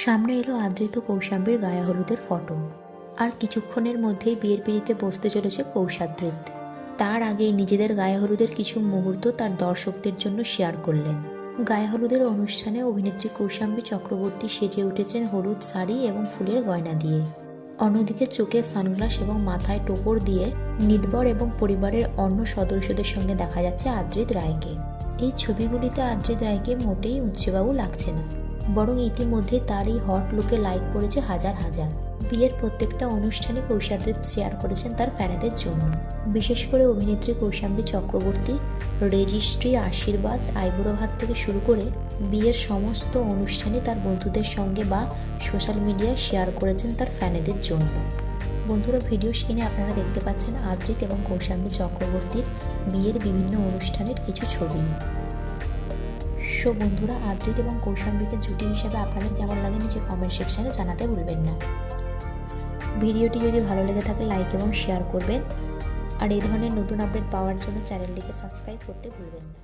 সামনে এলো আদৃত কৌশাম্বীর গায়ে হলুদের ফটো। আর কিছুক্ষণের মধ্যেই বিয়ের পিঁড়িতে বসতে চলেছে কৌশাদ্রিত। তার আগেই নিজেদের গায়ে হলুদের কিছু মুহূর্ত তার দর্শকদের জন্য শেয়ার করলেন। গায়ে হলুদের অনুষ্ঠানে অভিনেত্রী কৌশাম্বী চক্রবর্তী সেজে উঠেছেন হলুদ শাড়ি এবং ফুলের গয়না দিয়ে। অন্যদিকে চোখে সানগ্লাস এবং মাথায় টোপর দিয়ে নির্ভর এবং পরিবারের অন্য সদস্যদের সঙ্গে দেখা যাচ্ছে আদৃত রায়কে। এই ছবিগুলিতে আদৃত রায়কে মোটেই উচ্ছেবাবু লাগছে না, বরং ইতিমধ্যে তার এই হট লুকে লাইক করেছে হাজার হাজার। বিয়ের প্রত্যেকটা অনুষ্ঠানে কৌশাদ্রিত শেয়ার করেছেন তার ফ্যানেদের জন্য। বিশেষ করে অভিনেত্রী কৌশাম্বী চক্রবর্তী রেজিস্ট্রি, আশীর্বাদ, আইবুড়ো ভাত থেকে শুরু করে বিয়ের সমস্ত অনুষ্ঠানে তার বন্ধুদের সঙ্গে বা সোশ্যাল মিডিয়ায় শেয়ার করেছেন তার ফ্যানেদের জন্য। বন্ধুরা, ভিডিও স্ক্রিনে আপনারা দেখতে পাচ্ছেন আদৃত এবং কৌশাম্বী চক্রবর্তীর বিয়ের বিভিন্ন অনুষ্ঠানের কিছু ছবি। সো বন্ধুরা, আদৃত এবং কৌশাম্বীকে জুটি হিসেবে আপনাদের কেমন লাগে নিচে কমেন্ট সেকশানে জানাতে ভুলবেন না। ভিডিওটি যদি ভালো লেগে থাকে লাইক এবং শেয়ার করবেন, আর এই ধরনের নতুন আপডেট পাওয়ার জন্য চ্যানেলটিকে সাবস্ক্রাইব করতে ভুলবেন না।